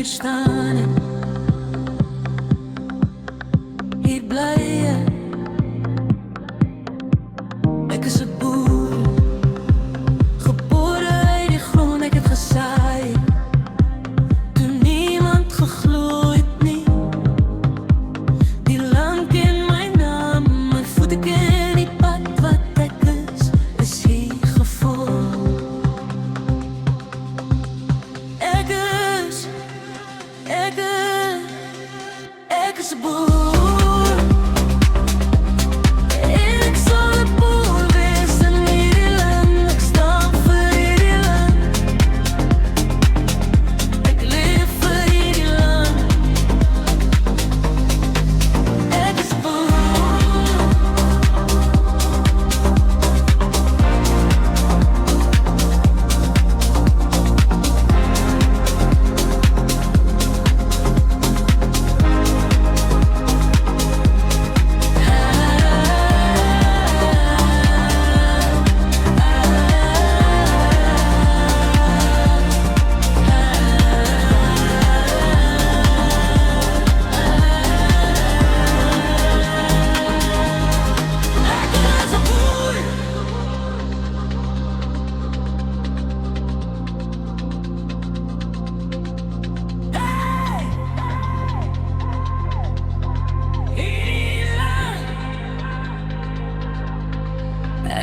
hier staan en hier bly ek is 'n boer, gebore uit die grond, ek het gesaai toe niemand geglo het nie. Die land ken my naam, my voete ken die pad wat ek is hier gevorm. Ek is 'n boer. Ek sal 'n boer wees in hierdie land. Ek staan vir hierdie land. Ek leef vir hierdie land. Ek is 'n boer.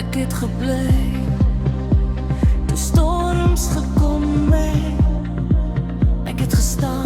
Ek het gebly toe storms gekom het. Ek het gestaan